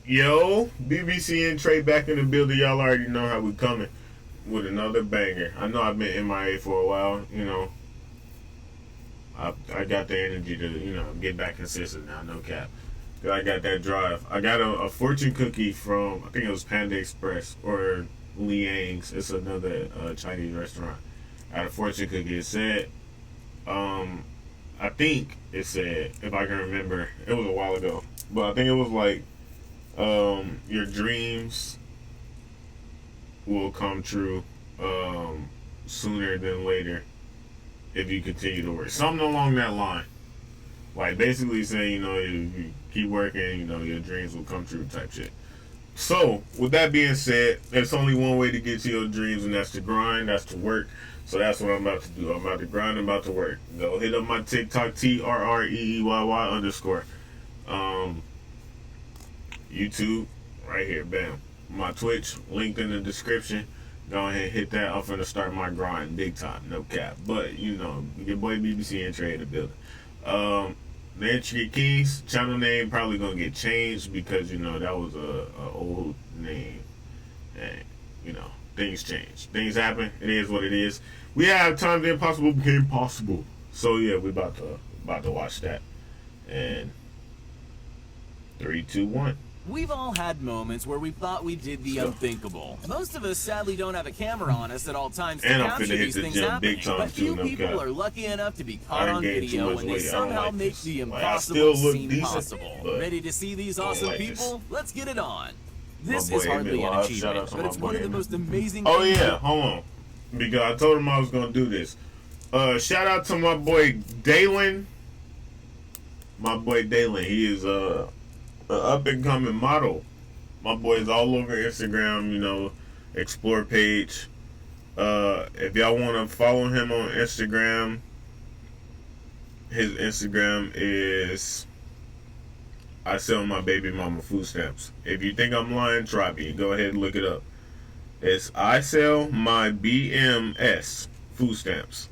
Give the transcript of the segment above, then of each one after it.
Yo, BBC and Trey back in the building. Y'all already know how we coming with another banger. I know I've been MIA for a while. I got the energy to get back consistent now. No cap. I got that drive. I got a fortune cookie from I think it was Panda Express or Liang's. It's another Chinese restaurant. I had a fortune cookie. It said, I think it said, if I can remember, it was a while ago, but I think it was like, your dreams will come true sooner than later if you continue to work. Something along that line. Like basically saying, you keep working, your dreams will come true type shit. So, with that being said, there's only one way to get to your dreams, and that's to grind, that's to work. So that's what I'm about to do. I'm about to grind, I'm about to work. Go hit up my TikTok, TRREEYY_. YouTube, right here, bam. My Twitch, linked in the description. Go ahead and hit that. I'm finna start my grind big time, no cap. But, your boy BBC and Trey in the building. The Intricate Kings channel name probably gonna get changed because that was a old name, and things change, things happen. It is what it is. We have Time the Impossible Became Possible. So yeah, we about to watch that. And 3, 2, 1. We've all had moments where we thought we did the unthinkable. Most of us sadly don't have a camera on us at all times to capture these things happening. But few people are lucky enough to be caught on video when they somehow make the impossible seem possible. Ready to see these awesome people? Let's get it on. This is hardly an achievement, but it's one of the most amazing things. Oh yeah, hold on. Because I told him I was gonna do this. Shout out to my boy Dalen. My boy Dalen. He is an up and coming model. My boy is all over Instagram, explore page. If y'all want to follow him on Instagram, his Instagram is I sell my baby mama food stamps. If you think I'm lying, try me. Go ahead and look it up. It's I sell my BMS food stamps.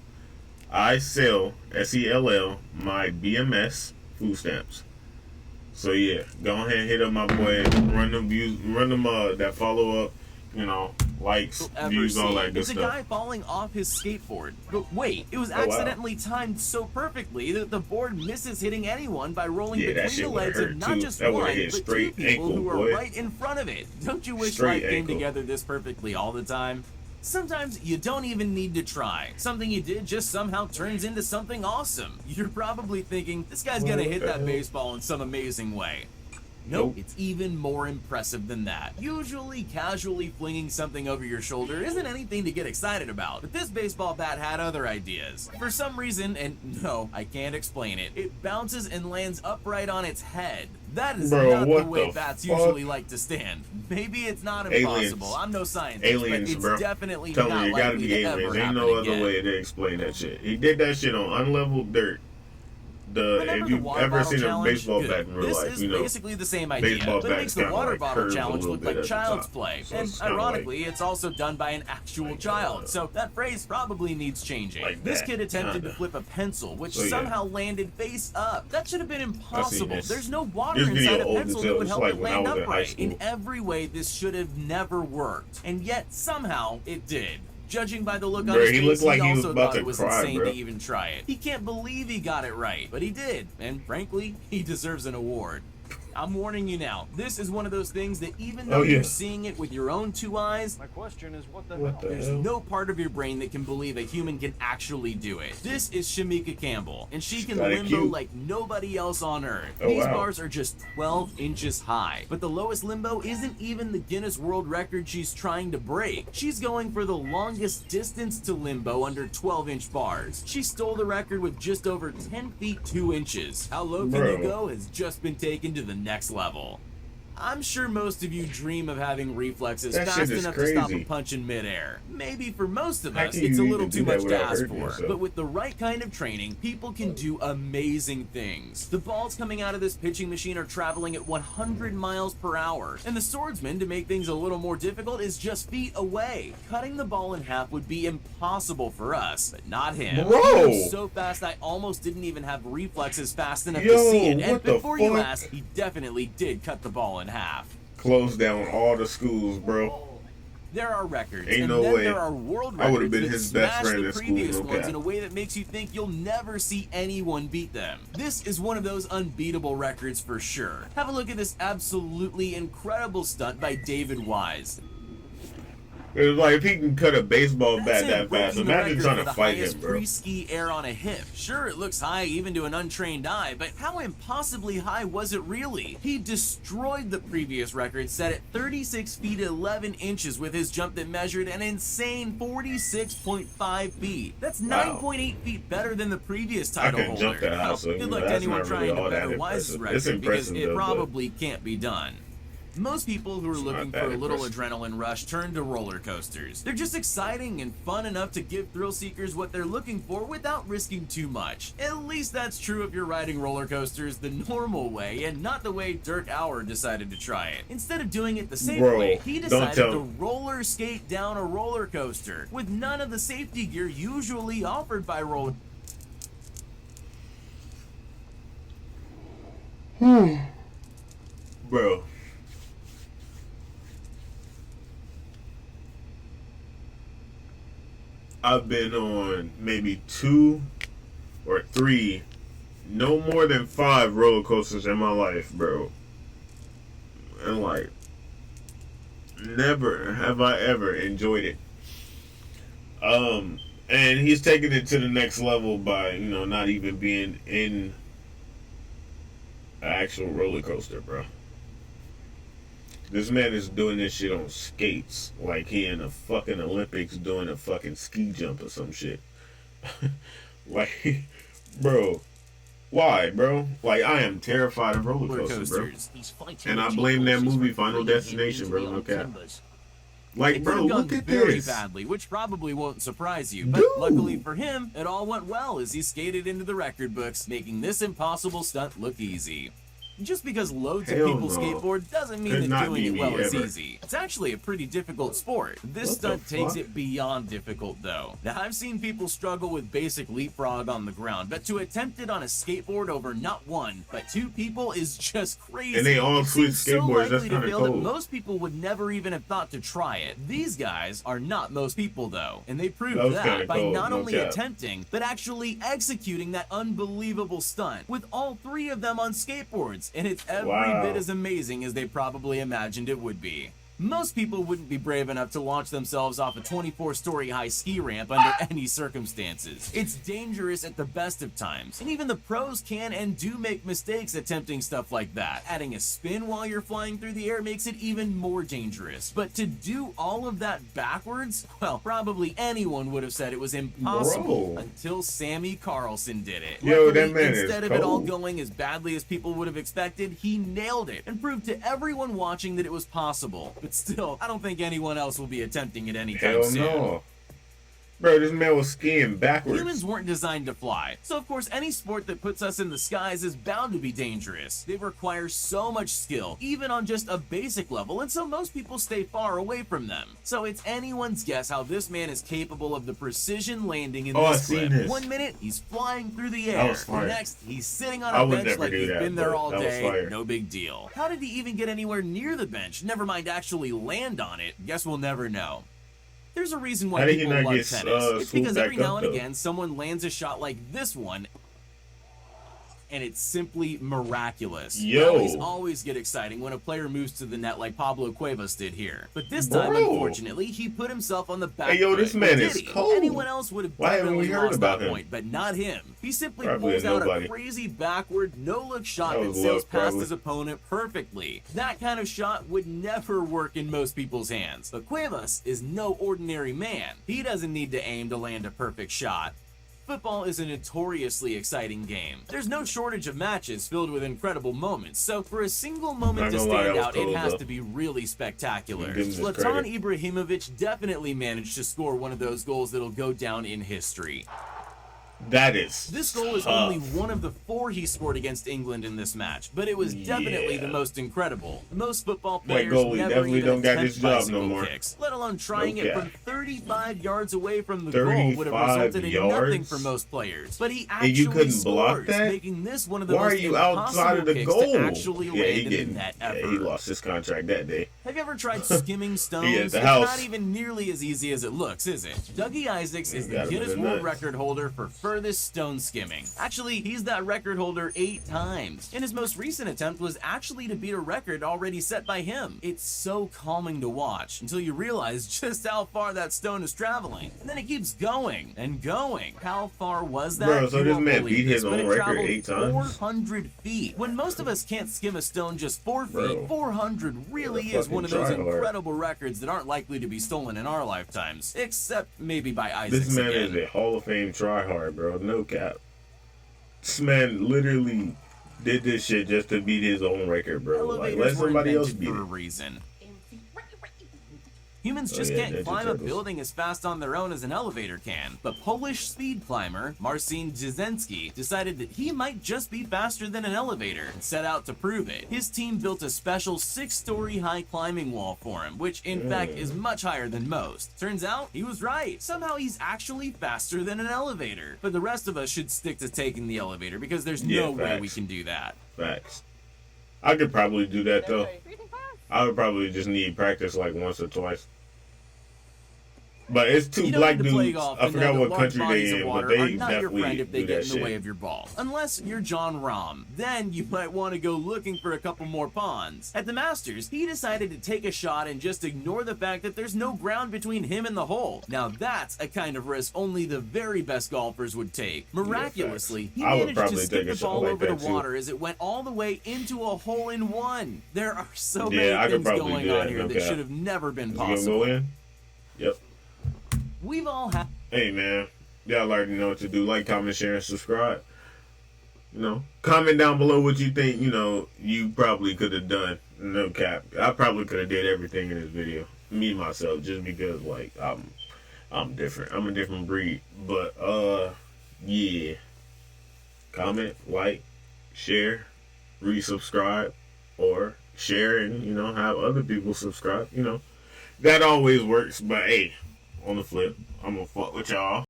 I sell SELL my BMS food stamps. So yeah, go ahead and hit up my boy, run them views, run them that follow up, likes, views, all that good stuff. It's a guy falling off his skateboard. But wait, it was accidentally timed so perfectly that the board misses hitting anyone by rolling between the legs of not just one, but two people who are right in front of it. Don't you wish life came together this perfectly all the time? Sometimes you don't even need to try. Something you did just somehow turns into something awesome. You're probably thinking, this guy's gonna hit that baseball in some amazing way. Nope, it's even more impressive than that. Usually, casually flinging something over your shoulder isn't anything to get excited about, but this baseball bat had other ideas. For some reason, and no, I can't explain it, it bounces and lands upright on its head. That is not the way bats usually like to stand. Maybe it's not impossible. I'm no scientist, but it's definitely not likely to ever happen again. Ain't no other way to explain that shit. He did that shit on unleveled dirt. If you've ever seen a baseball bat in real life, this is basically the same idea, but it makes the water bottle challenge look like child's play. And ironically, it's also done by an actual child, so that phrase probably needs changing. This kid attempted to flip a pencil, which somehow landed face up. That should have been impossible. There's no water inside a pencil that would help it land upright. In every way, this should have never worked, and yet somehow it did. Judging by the look on his face, he also thought it was insane to even try it. He can't believe he got it right, but he did, and frankly, he deserves an award. I'm warning you now, this is one of those things that even though you're seeing it with your own two eyes, my question is what the hell? There's no part of your brain that can believe a human can actually do it. This is Shamika Campbell, and she can limbo like nobody else on Earth. These bars are just 12 inches high, but the lowest limbo isn't even the Guinness World Record she's trying to break. She's going for the longest distance to limbo under 12-inch bars. She stole the record with just over 10 feet 2 inches. How low can you go has just been taken to the next level. I'm sure most of you dream of having reflexes fast enough to stop a punch in midair. Maybe for most of us, it's a little too much to ask for. But with the right kind of training, people can do amazing things. The balls coming out of this pitching machine are traveling at 100 miles per hour. And the swordsman, to make things a little more difficult, is just feet away. Cutting the ball in half would be impossible for us, but not him. He was so fast I almost didn't even have reflexes fast enough to see it. And before you ask, he definitely did cut the ball in half. closed down all the schools, bro. There are records, Ain't and no then way. there are world I would have records been that his best smash friend the at school, previous no ones cap. in a way that makes you think you'll never see anyone beat them. This is one of those unbeatable records for sure. Have a look at this absolutely incredible stunt by David Wise. It was like if he can cut a baseball That's bat that fast, breaking the imagine record trying for to the fight highest him, bro. pre-ski air on a hip. Sure, it looks high even to an untrained eye, but how impossibly high was it really? He destroyed the previous record set at 36 feet 11 inches with his jump that measured an insane 46.5 feet. That's 9.8 feet better than the previous title couldn't holder. jump that high, so, Good luck to that's anyone not trying really to all that better Wise's impressive. It's record because impressive, it though, but- probably can't be done. Most people who are looking that for a little impressive. adrenaline rush turn to roller coasters. They're just exciting and fun enough to give thrill seekers what they're looking for without risking too much. At least that's true if you're riding roller coasters the normal way and not the way Dirk Auer decided to try it. Instead of doing it the safe Bro, way, he don't decided tell to me. roller skate down a roller coaster with none of the safety gear usually offered by roller. Bro. I've been on maybe 2 or 3, no more than 5 roller coasters in my life, bro. And like, never have I ever enjoyed it. And he's taking it to the next level by, you know, not even being in an actual roller coaster, bro. This man is doing this shit on skates, like he in the fucking Olympics doing a fucking ski jump or some shit. Like, bro, why, bro? Like, I am terrified of roller coasters, bro. And I blame that movie Final Destination, bro. No cap. Like, It bro, could have gone look at very this. badly, which probably won't surprise you. But Dude. luckily for him, it all went well as he skated into the record books, making this impossible stunt look easy. Just because loads of Hell people no. skateboard doesn't mean Could that not doing be it me well is ever. easy. It's actually a pretty difficult sport. This What the stunt takes fuck? it beyond difficult though. Now I've seen people struggle with basic leapfrog on the ground, but to attempt it on a skateboard over not one, but 2 people is just crazy. And they all It switch seems so skateboards, that's likely to kinda fail that cool. most people would never even have thought to try it. These guys are not most people though, and they proved That was that kinda by cool, not no only cap. attempting, but actually executing that unbelievable stunt with all 3 of them on skateboards, and it's every Wow. bit as amazing as they probably imagined it would be. Most people wouldn't be brave enough to launch themselves off a 24-story high ski ramp under any circumstances. It's dangerous at the best of times, and even the pros can and do make mistakes attempting stuff like that. Adding a spin while you're flying through the air makes it even more dangerous. But to do all of that backwards, well, probably anyone would have said it was impossible Bro. until Sammy Carlson did it. Yo, that Luckily, man is instead of it all cold. going as badly as people would have expected, he nailed it and proved to everyone watching that it was possible. But still, I don't think anyone else will be attempting it anytime Hell soon. no. Bro, this man was skiing backwards. Humans weren't designed to fly, so of course any sport that puts us in the skies is bound to be dangerous. They require so much skill, even on just a basic level, and so most people stay far away from them. So it's anyone's guess how this man is capable of the precision landing in Oh, I've this seen clip. this. 1 minute, he's flying through the That air. was fire. Next, he's sitting on I a would bench never like do he's that, been there but all that was day. fire. No big deal. How did he even get anywhere near the bench? Never mind actually land on it. Guess we'll never know. There's a reason How why did he people not love get, tennis. It's swooped because every back now up, and though? again someone lands a shot like this one, and it's simply miraculous. Yo. Rallies always get exciting when a player moves to the net like Pablo Cuevas did here. But this time, Bro. unfortunately, he put himself on the back Hey, yo, foot. this man But is did he? cold. Anyone else would have Why haven't definitely we heard lost about that him? point, but not him. He simply Probably pulls out nobody. a crazy backward, no-look shot That that was sails luck, past probably. his opponent perfectly. That kind of shot would never work in most people's hands. But Cuevas is no ordinary man. He doesn't need to aim to land a perfect shot. Football is a notoriously exciting game. There's no shortage of matches filled with incredible moments, so for a single moment to Not gonna lie, stand that was out, it cool, has though. to be really spectacular. Give him his Zlatan credit. Ibrahimovic definitely managed to score one of those goals that'll go down in history. That is This goal is tough. only one of the 4 he scored against England in this match, but it was definitely the most incredible. Most football players never even attempt bicycle kicks, let alone trying it from 35 yards away from the goal would have resulted in nothing for most players. But he actually scores, making this one of the most impossible kicks to actually land in the net ever. Yeah, he lost his contract that day. Have you ever tried skimming stones? It's not even nearly as easy as it looks, is it? Dougie Isaacs is the Guinness World Record holder for furthest stone skimming. Actually, he's that record holder 8 times, and his most recent attempt was actually to beat a record already set by him. It's so calming to watch until you realize just how far that stone is traveling, and then it keeps going and going. How far was that? Bro, so this man beat his own record 8 times? 400 feet. When most of us can't skim a stone just 4 feet, 400 really is one of those incredible records that aren't likely to be stolen in our lifetimes, except maybe by Isaacs. This man is a Hall of Fame tryhard, bro. No cap. This man literally did this shit just to beat his own record, bro. Like, let somebody else beat it. For a reason. Humans just can't climb a building as fast on their own as an elevator can, but Polish speed climber Marcin Dzieński decided that he might just be faster than an elevator and set out to prove it. His team built a special 6-story high climbing wall for him, which in fact is much higher than most. Turns out he was right. Somehow he's actually faster than an elevator. But the rest of us should stick to taking the elevator because there's no way we can do that. Facts. I could probably do that though. I would probably just need practice like once or twice. But it's 2 black dudes. I forgot what country they in, but they definitely if they get in the way of your ball. Unless you're John Rahm, then you might want to go looking for a couple more ponds. At the Masters, he decided to take a shot and just ignore the fact that there's no ground between him and the hole. Now that's a kind of risk only the very best golfers would take. Miraculously, he managed to skip the ball over the water as it went all the way into a hole-in-one. There are so many things going on here that should have never been possible. Go in? Yep. We've all had. Hey man, y'all already know what to do. Like, comment, share, and subscribe. You know, comment down below what you think. You know, you probably could have done. No cap. I probably could have did everything in this video. Me myself, just because like I'm different. I'm a different breed. But yeah. Comment, like, share, resubscribe, or share and have other people subscribe. That always works. But hey. On the flip, I'm gonna fuck with y'all.